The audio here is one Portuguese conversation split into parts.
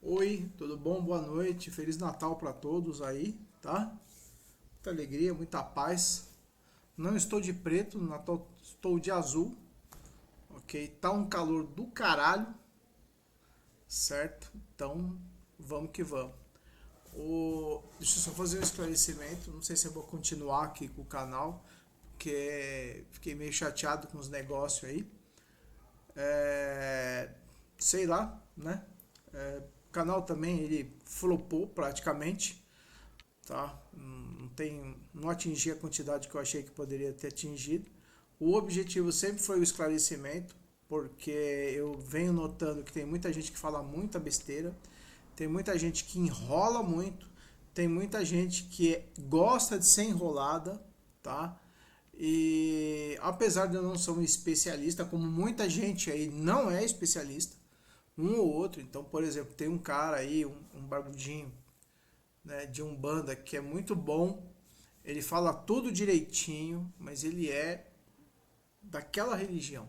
Oi, tudo bom? Boa noite. Feliz Natal para todos aí, tá? Muita alegria, muita paz. Não estou de preto no Natal, estou de azul, ok? Tá um calor do caralho, certo? Então, vamos que vamos. Deixa eu só fazer um esclarecimento. Não sei se eu vou continuar aqui com o canal, porque fiquei meio chateado com os negócios aí. É, Sei lá, né? O canal também ele flopou praticamente, tá? Não atingi a quantidade que eu achei que poderia ter atingido. O objetivo sempre foi o esclarecimento, porque eu venho notando que tem muita gente que fala muita besteira, tem muita gente que enrola muito, tem muita gente que gosta de ser enrolada, tá? E apesar de eu não ser um especialista, como muita gente aí não é especialista, um ou outro. Então, por exemplo, tem um cara aí, um barbudinho, né, de Umbanda que é muito bom. Ele fala tudo direitinho, mas ele é daquela religião.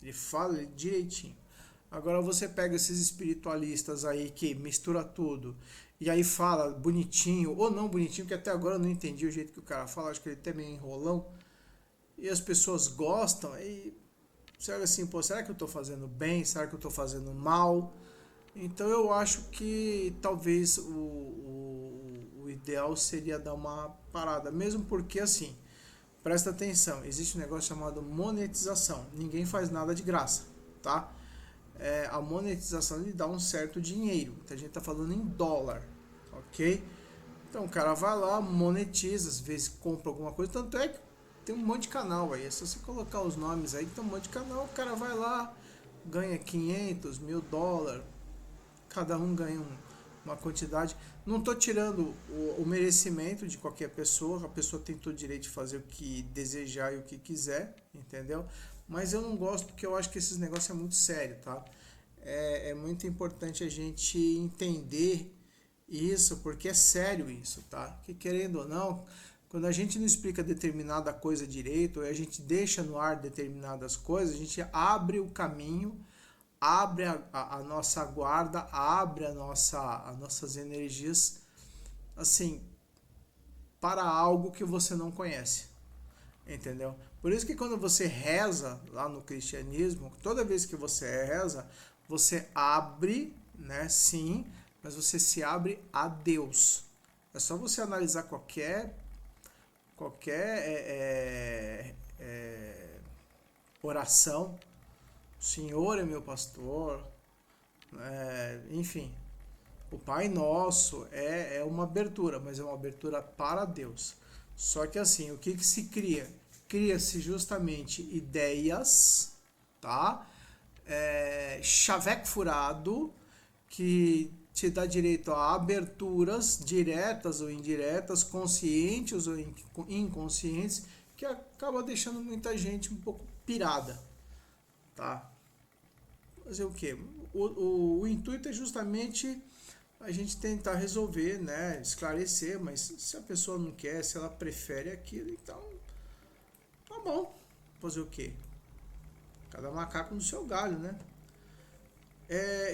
Ele fala direitinho. Agora você pega esses espiritualistas aí que mistura tudo e aí fala bonitinho ou não bonitinho, que até agora eu não entendi o jeito que o cara fala, acho que ele tem meio enrolão e as pessoas gostam e você olha assim, pô, será que eu estou fazendo bem? Será que eu estou fazendo mal? Então eu acho que talvez o ideal seria dar uma parada, mesmo porque assim, presta atenção, existe um negócio chamado monetização. Ninguém faz nada de graça, tá? A monetização lhe dá um certo dinheiro. A gente está falando em dólar, ok? Então o cara vai lá, monetiza, às vezes compra alguma coisa. Tanto é que tem um monte de canal aí. É só você colocar os nomes aí, que tem um monte de canal. O cara vai lá, ganha 500, $1.000. Cada um ganha uma quantidade. Não estou tirando o merecimento de qualquer pessoa. A pessoa tem todo o direito de fazer o que desejar e o que quiser, entendeu? Mas eu não gosto porque eu acho que esses negócios é muito sério, tá? É muito importante a gente entender isso, porque é sério isso, tá? Que querendo ou não, quando a gente não explica determinada coisa direito, ou a gente deixa no ar determinadas coisas, a gente abre o caminho, abre a nossa guarda, abre as nossas energias, assim, para algo que você não conhece, entendeu? Por isso que quando você reza lá no cristianismo, toda vez que você reza, você abre, né? Sim, mas você se abre a Deus. É só você analisar qualquer oração. O Senhor é meu pastor, enfim. O Pai Nosso é uma abertura, mas é uma abertura para Deus. Só que assim, o que se cria? Cria-se justamente ideias, tá? Chaveco furado, que te dá direito a aberturas diretas ou indiretas, conscientes ou inconscientes, que acaba deixando muita gente um pouco pirada, tá? Fazer o quê? O intuito é justamente a gente tentar resolver, né, esclarecer, mas se a pessoa não quer, se ela prefere aquilo, então tá bom. Fazer o quê? Cada macaco no seu galho, né?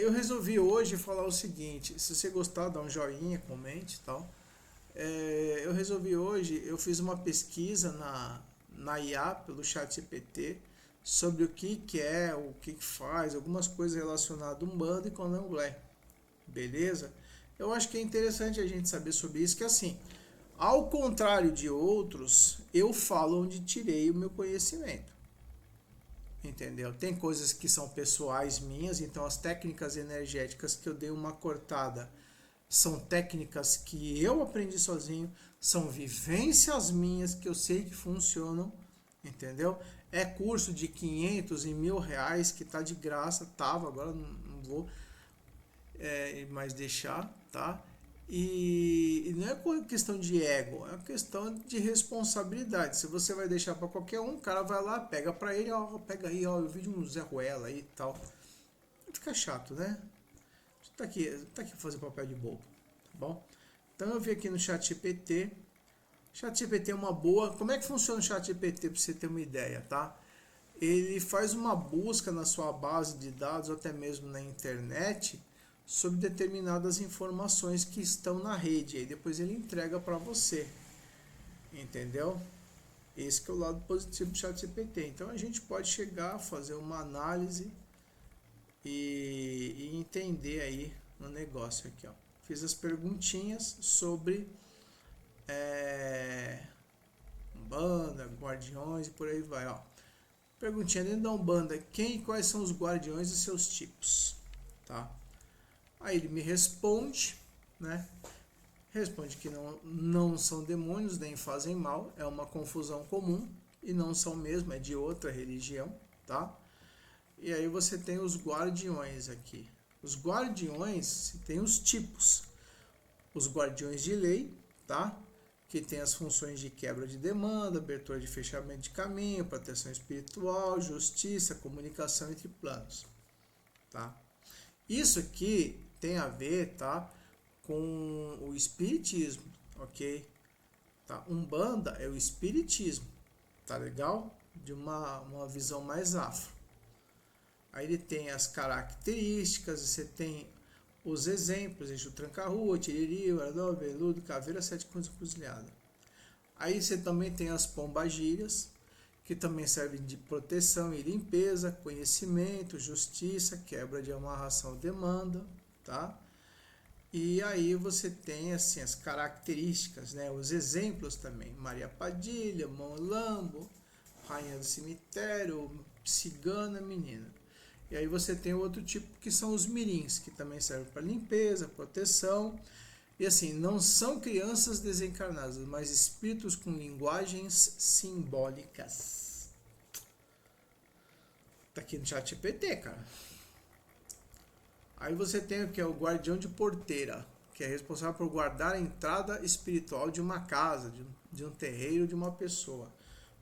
Eu resolvi hoje falar o seguinte, se você gostar, dá um joinha, comente e tal. Eu resolvi hoje, eu fiz uma pesquisa na IA, pelo chat GPT, sobre o que é, o que faz, algumas coisas relacionadas a Umbanda e Candomblé. Beleza? Eu acho que é interessante a gente saber sobre isso, que assim, ao contrário de outros, eu falo onde tirei o meu conhecimento. Entendeu? Tem coisas que são pessoais minhas, então as técnicas energéticas que eu dei uma cortada são técnicas que eu aprendi sozinho, são vivências minhas que eu sei que funcionam, entendeu? É curso de 500 e R$ 1.000 que tá de graça, tava, agora não vou mais deixar, tá? E não é questão de ego, é uma questão de responsabilidade. Se você vai deixar para qualquer um, o cara vai lá, pega para ele, ó, pega aí, ó, eu vi de um Zé Ruela aí e tal. Fica chato, né? Tá aqui pra fazer papel de bobo, tá bom? Então eu vi aqui no chat GPT. Chat GPT é uma boa. Como é que funciona o chat GPT para você ter uma ideia, tá? Ele faz uma busca na sua base de dados, ou até mesmo na internet, sobre determinadas informações que estão na rede. E aí depois ele entrega para você. Entendeu? Esse que é o lado positivo do ChatGPT. Então a gente pode chegar a fazer uma análise e entender aí no negócio aqui, ó. Fiz as perguntinhas sobre Umbanda, guardiões e por aí vai, ó. Perguntinha dentro da Umbanda: quem e quais são os guardiões e seus tipos, tá? Aí ele me responde, né? Responde que não são demônios nem fazem mal, é uma confusão comum e não são mesmo, é de outra religião, tá? E aí você tem os guardiões aqui. Os guardiões tem os tipos. Os guardiões de lei, tá? Que tem as funções de quebra de demanda, abertura de fechamento de caminho, proteção espiritual, justiça, comunicação entre planos, tá? Isso aqui tem a ver, tá, com o espiritismo, ok? Tá? Umbanda é o espiritismo, tá legal? De uma visão mais afro. Aí ele tem as características, você tem os exemplos: Exu Tranca-Rua, Tiriri, Orador, Veludo, Caveira, Sete Cruzes Encruzilhada. Aí você também tem as pombagírias, que também servem de proteção e limpeza, conhecimento, justiça, quebra de amarração e demanda, tá? E aí você tem assim as características, né? Os exemplos também: Maria Padilha, Mão Lambo, Rainha do Cemitério, Cigana, Menina. E aí você tem outro tipo que são os mirins, que também servem para limpeza, proteção. E assim, não são crianças desencarnadas, mas espíritos com linguagens simbólicas. Tá aqui no ChatGPT, cara. Aí você tem o que é o guardião de porteira, que é responsável por guardar a entrada espiritual de uma casa, de um terreiro, de uma pessoa.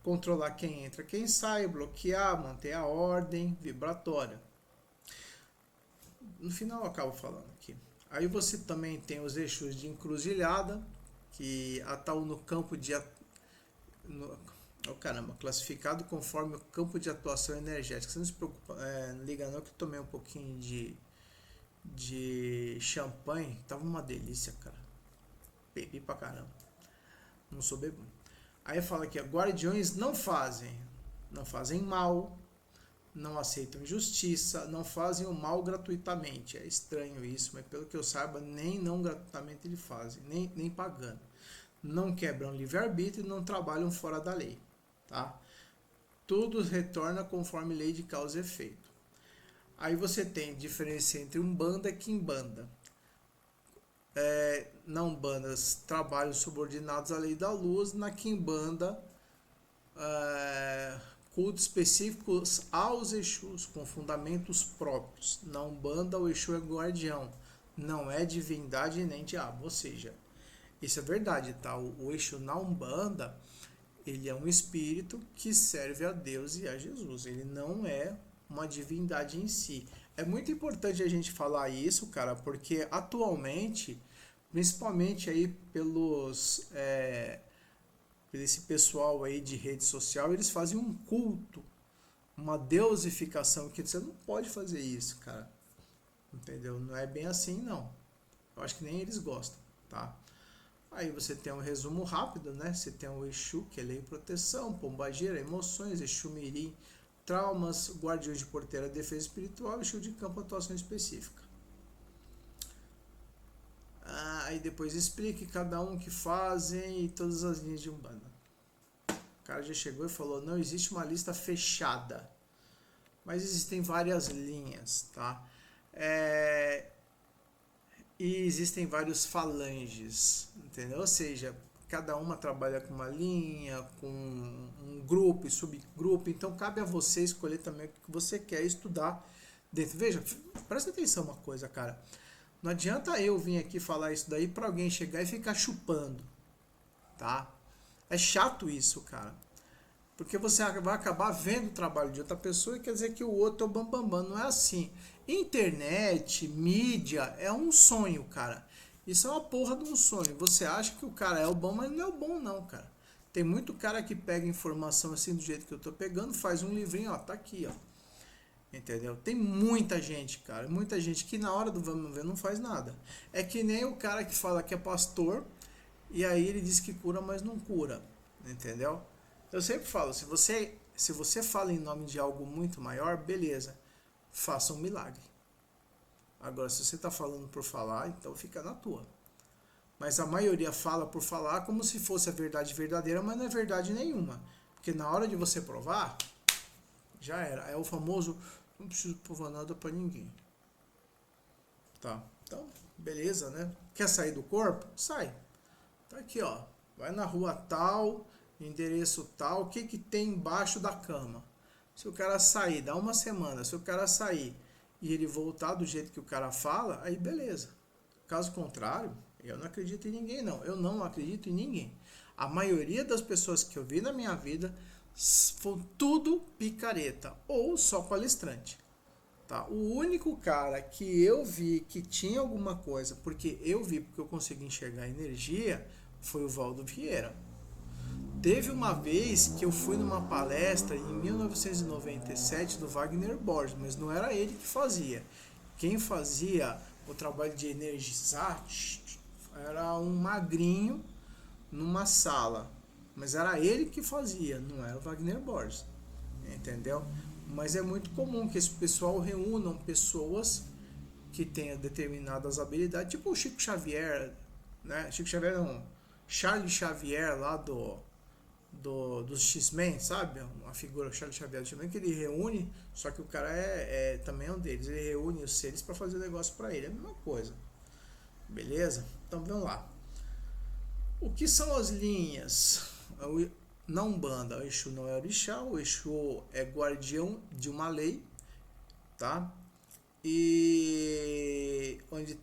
Controlar quem entra, quem sai, bloquear, manter a ordem vibratória. No final eu acabo falando aqui. Aí você também tem os Exus de encruzilhada, que atuam no campo de... classificado conforme o campo de atuação energética. Você não se preocupa, não liga não, que eu tomei um pouquinho de champanhe, tava uma delícia, cara. Bebi pra caramba. Não sou bebum. Aí fala aqui: guardiões não fazem mal, não aceitam injustiça, não fazem o mal gratuitamente. É estranho isso, mas pelo que eu saiba, nem não gratuitamente eles fazem, nem pagando. Não quebram livre-arbítrio e não trabalham fora da lei, tá? Tudo retorna conforme lei de causa e efeito. Aí você tem diferença entre Umbanda e Quimbanda. Na Umbanda, trabalhos subordinados à lei da luz. Na Quimbanda, cultos específicos aos Exus, com fundamentos próprios. Na Umbanda, o Exu é guardião, não é divindade nem diabo. Ou seja, isso é verdade, tá? O Exu na Umbanda, ele é um espírito que serve a Deus e a Jesus. Ele não é uma divindade em si. É muito importante a gente falar isso, cara, porque atualmente, principalmente aí esse pessoal aí de rede social, eles fazem um culto, uma deusificação, que você não pode fazer isso, cara. Entendeu? Não é bem assim, não. Eu acho que nem eles gostam, tá? Aí você tem um resumo rápido, né? Você tem o Exu, que é lei e proteção, pombagira, emoções, Exu Mirim, traumas, guardiões de porteira, defesa espiritual, Exu de campo, atuação específica. Aí depois explique cada um que fazem e todas as linhas de Umbanda. O cara já chegou e falou: não existe uma lista fechada, mas existem várias linhas, tá? E existem vários falanges, entendeu? Ou seja, cada uma trabalha com uma linha, com um grupo e subgrupo, então cabe a você escolher também o que você quer estudar dentro. Veja, presta atenção uma coisa, cara. Não adianta eu vir aqui falar isso daí para alguém chegar e ficar chupando, tá? É chato isso, cara. Porque você vai acabar vendo o trabalho de outra pessoa e quer dizer que o outro é o bambambam. Não é assim. Internet, mídia, é um sonho, cara. Isso é uma porra de um sonho. Você acha que o cara é o bom, mas não é o bom não, cara. Tem muito cara que pega informação assim do jeito que eu tô pegando, faz um livrinho, ó, tá aqui, ó. Entendeu? Tem muita gente, cara, muita gente que na hora do vamos ver não faz nada. É que nem o cara que fala que é pastor e aí ele diz que cura, mas não cura. Entendeu? Eu sempre falo, se você fala em nome de algo muito maior, beleza, faça um milagre. Agora, se você está falando por falar, então fica na tua. Mas a maioria fala por falar como se fosse a verdade verdadeira, mas não é verdade nenhuma. Porque na hora de você provar, já era. É o famoso, não preciso provar nada para ninguém. Tá? Então, beleza, né? Quer sair do corpo? Sai. Tá aqui, ó. Vai na rua tal, endereço tal, o que que tem embaixo da cama? Se o cara sair, dá uma semana, se o cara sair e ele voltar do jeito que o cara fala, aí beleza. Caso contrário, eu não acredito em ninguém, não. Eu não acredito em ninguém. A maioria das pessoas que eu vi na minha vida foi tudo picareta ou só palestrante. Tá? O único cara que eu vi que tinha alguma coisa, porque eu consegui enxergar energia, foi o Valdo Vieira. Teve uma vez que eu fui numa palestra em 1997 do Wagner Borges, mas não era ele que fazia. Quem fazia o trabalho de energizar era um magrinho numa sala, mas era ele que fazia, não era o Wagner Borges, entendeu? Mas é muito comum que esse pessoal reúnam pessoas que tenham determinadas habilidades, tipo o Chico Xavier, né? Chico Xavier não, Charles Xavier lá dos X-Men, sabe? Uma figura, Charles Xavier do X-Men, que ele reúne, só que o cara também é um deles, ele reúne os seres para fazer o negócio para ele, é a mesma coisa. Beleza? Então vamos lá. O que são as linhas? Na Umbanda, o Exu não é orixá, o Exu é guardião de uma lei, tá? E onde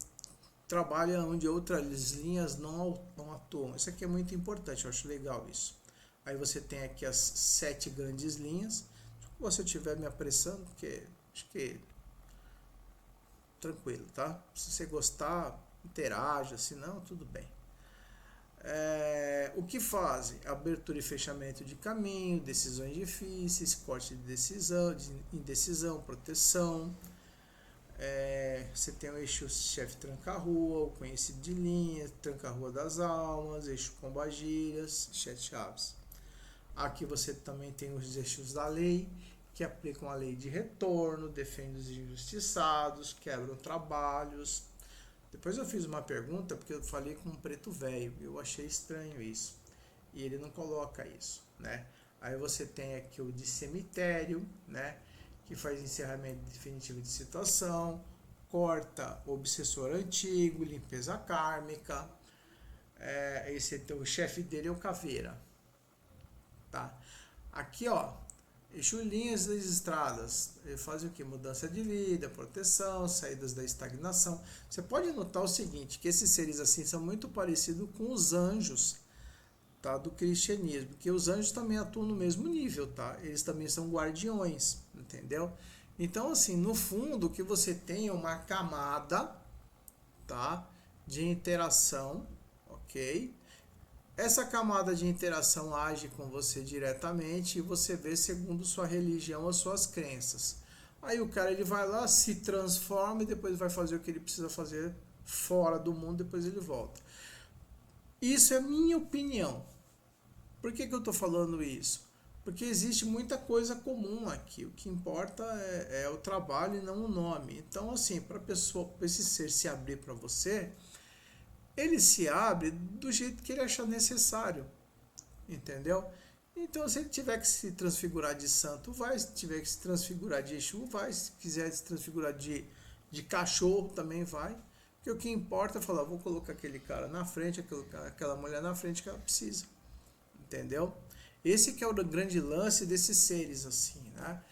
trabalha onde outras linhas não atuam. Isso aqui é muito importante, eu acho legal isso. Aí você tem aqui as 7 grandes linhas. Se você estiver me apressando, porque acho que tranquilo, tá? Se você gostar, interaja, se não, tudo bem. O que fazem? Abertura e fechamento de caminho, decisões difíceis, corte de decisão, de indecisão, proteção. Você tem o eixo chefe tranca-rua, o conhecido de linha, tranca-rua das almas, eixo pombagiras, 7 chaves. Aqui você também tem os eixos da lei, que aplicam a lei de retorno, defendem os injustiçados, quebram trabalhos. Depois eu fiz uma pergunta, porque eu falei com um preto velho, eu achei estranho isso. E ele não coloca isso, né? Aí você tem aqui o de cemitério, né? Que faz encerramento definitivo de situação, corta o obsessor antigo, limpeza kármica. O chefe dele é o caveira, tá? Aqui, ó, eixo linhas das estradas, ele faz o que? Mudança de vida, proteção, saídas da estagnação. Você pode notar o seguinte, que esses seres assim são muito parecidos com os anjos, tá, do cristianismo, porque os anjos também atuam no mesmo nível, tá? Eles também são guardiões, entendeu? Então, assim, no fundo, o que você tem é uma camada, tá, de interação, ok? Essa camada de interação age com você diretamente e você vê segundo sua religião as suas crenças. Aí o cara ele vai lá, se transforma e depois vai fazer o que ele precisa fazer fora do mundo, depois ele volta. Isso é minha opinião. Por que eu estou falando isso? Porque existe muita coisa comum aqui. O que importa é o trabalho e não o nome. Então, assim, para esse ser se abrir para você, ele se abre do jeito que ele achar necessário, entendeu? Então, se ele tiver que se transfigurar de santo, vai. Se tiver que se transfigurar de Exu, vai. Se quiser se transfigurar de cachorro, também vai. Porque o que importa é falar, vou colocar aquele cara na frente, aquela mulher na frente que ela precisa, entendeu? Esse que é o grande lance desses seres, assim, né?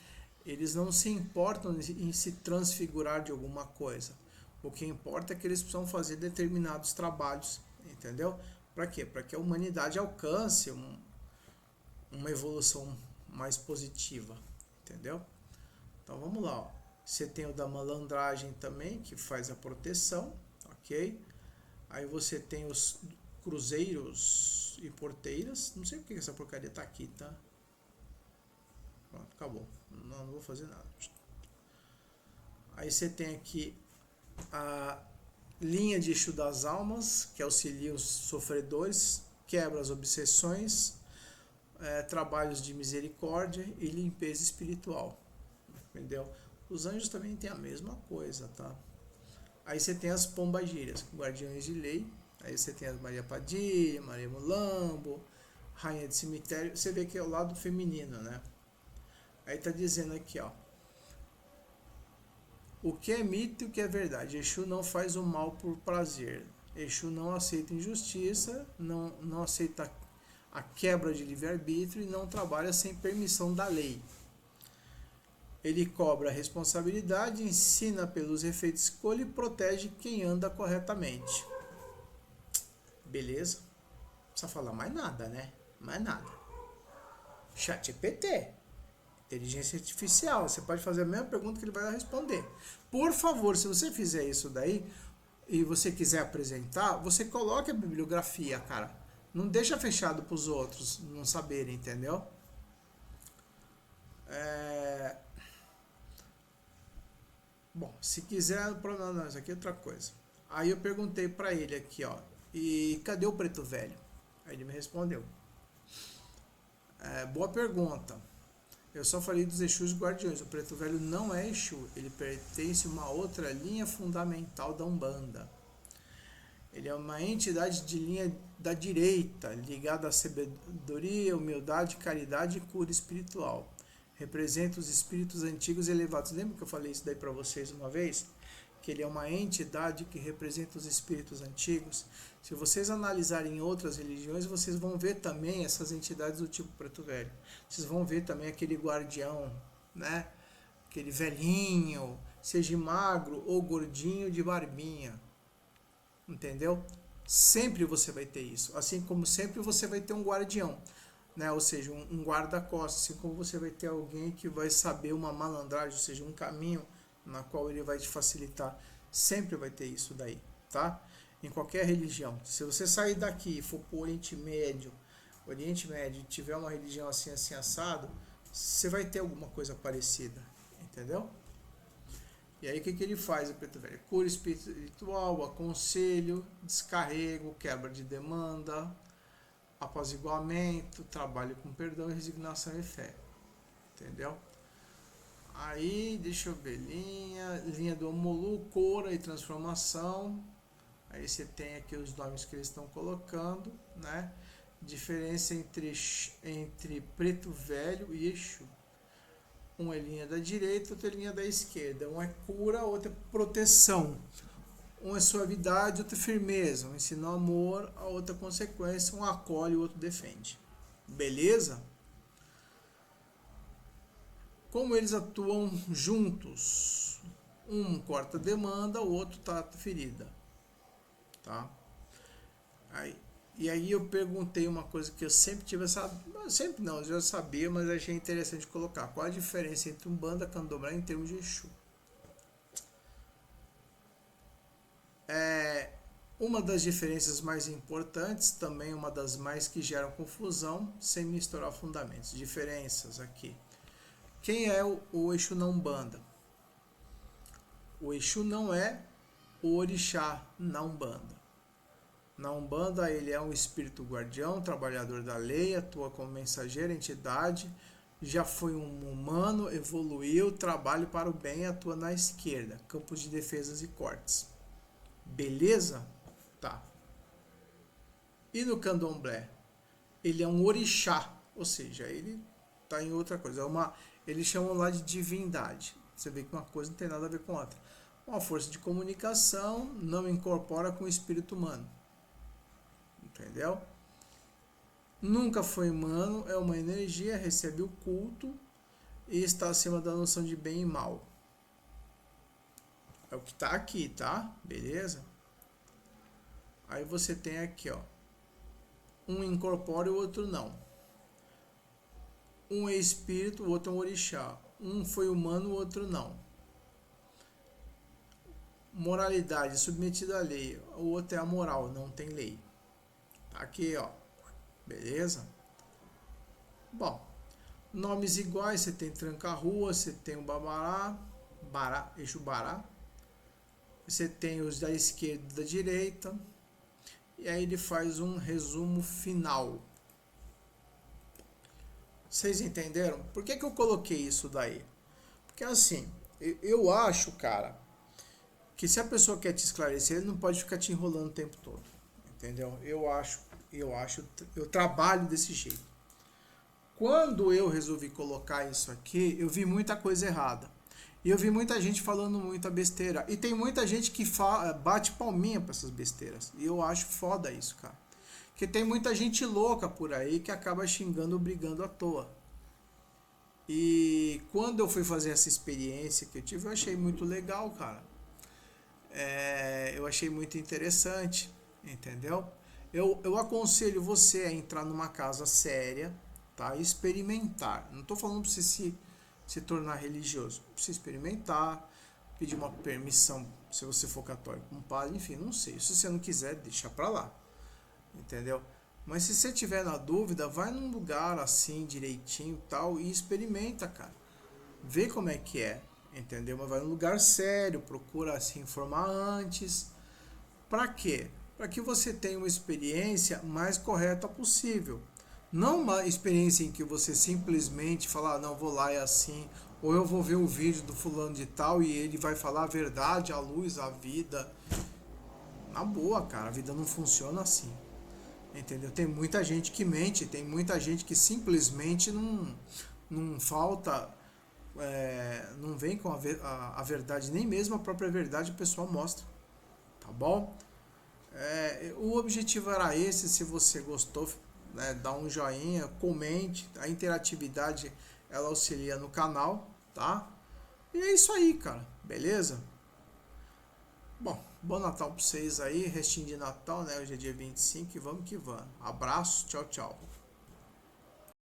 Eles não se importam em se transfigurar de alguma coisa. O que importa é que eles precisam fazer determinados trabalhos, entendeu? Para quê? Para que a humanidade alcance uma evolução mais positiva, entendeu? Então vamos lá, ó. Você tem o da malandragem também, que faz a proteção, ok? Aí você tem os cruzeiros e porteiras. Não sei porque essa porcaria tá aqui, tá? Pronto, acabou. Não vou fazer nada. Aí você tem aqui a linha de Exu das almas, que auxilia os sofredores, quebra as obsessões, trabalhos de misericórdia e limpeza espiritual. Entendeu? Os anjos também têm a mesma coisa, tá? Aí você tem as pombagírias, guardiões de lei. Aí você tem as Maria Padilha, Maria Mulambo, Rainha de Cemitério. Você vê que é o lado feminino, né? Aí tá dizendo aqui, ó. O que é mito e o que é verdade? Exu não faz o mal por prazer. Exu não aceita injustiça, não aceita a quebra de livre-arbítrio e não trabalha sem permissão da lei. Ele cobra a responsabilidade, ensina pelos efeitos de escolha e protege quem anda corretamente. Beleza? Não precisa falar mais nada, né? Mais nada. ChatGPT. Inteligência artificial. Você pode fazer a mesma pergunta que ele vai responder. Por favor, se você fizer isso daí e você quiser apresentar, você coloque a bibliografia, cara. Não deixa fechado para os outros não saberem, entendeu? Bom, se quiser, não, isso aqui é outra coisa. Aí eu perguntei para ele aqui, ó, e cadê o preto velho? Aí ele me respondeu. Boa pergunta. Eu só falei dos Exus guardiões. O preto velho não é Exu, ele pertence a uma outra linha fundamental da Umbanda. Ele é uma entidade de linha da direita, ligada à sabedoria, humildade, caridade e cura espiritual. Representa os espíritos antigos elevados. Lembra que eu falei isso daí para vocês uma vez? Que ele é uma entidade que representa os espíritos antigos. Se vocês analisarem outras religiões, vocês vão ver também essas entidades do tipo preto velho. Vocês vão ver também aquele guardião, né? Aquele velhinho, seja magro ou gordinho de barbinha. Entendeu? Sempre você vai ter isso. Assim como sempre você vai ter um guardião, né? Ou seja, um guarda-costas. Assim como você vai ter alguém que vai saber uma malandragem, ou seja, um caminho na qual ele vai te facilitar. Sempre vai ter isso daí, tá? Em qualquer religião. Se você sair daqui e for para o Oriente Médio e tiver uma religião assim, assim, assado, você vai ter alguma coisa parecida, entendeu? E aí o que ele faz, o preto velho? Cura espiritual, aconselho, descarrego, quebra de demanda, apaziguamento, trabalho com perdão, resignação e fé. Entendeu? Aí, deixa eu ver, linha do Omolu, cura e transformação. Aí você tem aqui os nomes que eles estão colocando, né? Diferença entre preto velho e Exu. Um é linha da direita, outro é linha da esquerda. Um é cura, outro é proteção. Um é suavidade, outro é firmeza. Um ensina o amor, a outra consequência. Um acolhe, o outro defende. Beleza? Como eles atuam juntos? Um corta demanda, o outro trata ferida. Tá? E aí eu perguntei uma coisa que eu sempre tive essa... Sempre não, eu já sabia, mas achei interessante colocar. Qual a diferença entre Umbanda e Candomblé em termos de Exu? Uma das diferenças mais importantes, também uma das mais que geram confusão, sem misturar fundamentos. Diferenças aqui. Quem é o Exu na Umbanda? O Exu não é o orixá na Umbanda. Na Umbanda ele é um espírito guardião, trabalhador da lei, atua como mensageiro, entidade, já foi um humano, evoluiu, trabalha para o bem e atua na esquerda, campos de defesas e cortes. Beleza? Tá. E no Candomblé? Ele é um orixá, ou seja, ele está em outra coisa. Eles chamam lá de divindade. Você vê que uma coisa não tem nada a ver com outra. Uma força de comunicação, não incorpora com o espírito humano. Entendeu? Nunca foi humano, é uma energia, recebe o culto e está acima da noção de bem e mal. É o que está aqui, tá? Beleza? Aí você tem aqui, ó. Um incorpora e o outro não. Um é espírito, o outro é um orixá. Um foi humano, o outro não. Moralidade, submetida à lei. O outro é a moral, não tem lei. Tá aqui, ó. Beleza? Bom, nomes iguais, você tem Tranca-Rua, você tem o Babará, eixo Bará. Você tem os da esquerda e da direita. E aí ele faz um resumo final. Vocês entenderam? Por que eu coloquei isso daí? Porque assim, eu acho, cara, que se a pessoa quer te esclarecer, ele não pode ficar te enrolando o tempo todo. Entendeu? Eu trabalho desse jeito. Quando eu resolvi colocar isso aqui, eu vi muita coisa errada. E eu vi muita gente falando muita besteira. E tem muita gente que bate palminha pra essas besteiras. E eu acho foda isso, cara. Porque tem muita gente louca por aí que acaba xingando ou brigando à toa. E quando eu fui fazer essa experiência que eu tive, eu achei muito legal, cara. Eu achei muito interessante, entendeu? Eu aconselho você a entrar numa casa séria, tá? E experimentar. Não estou falando para você se tornar religioso. Pra você experimentar, pedir uma permissão, se você for católico, um padre, enfim, não sei. Se você não quiser, deixa pra lá, entendeu? Mas se você tiver na dúvida, vai num lugar assim, direitinho tal, e experimenta, cara. Vê como é que é, entendeu? Mas vai num lugar sério, procura se informar antes. Pra quê? Para que você tenha uma experiência mais correta possível. Não uma experiência em que você simplesmente fala, não, vou lá, é assim, ou eu vou ver o vídeo do fulano de tal e ele vai falar a verdade, a luz, a vida. Na boa, cara, a vida não funciona assim. Entendeu? Tem muita gente que mente, tem muita gente que simplesmente não falta, não vem com a verdade, nem mesmo a própria verdade o pessoal mostra. Tá bom? O objetivo era esse. Se você gostou, né, dá um joinha, comente. A interatividade ela auxilia no canal, tá? E é isso aí, cara. Beleza? Bom, bom Natal pra vocês aí. Restinho de Natal, né? Hoje é dia 25 e vamos que vamos. Abraço, tchau, tchau.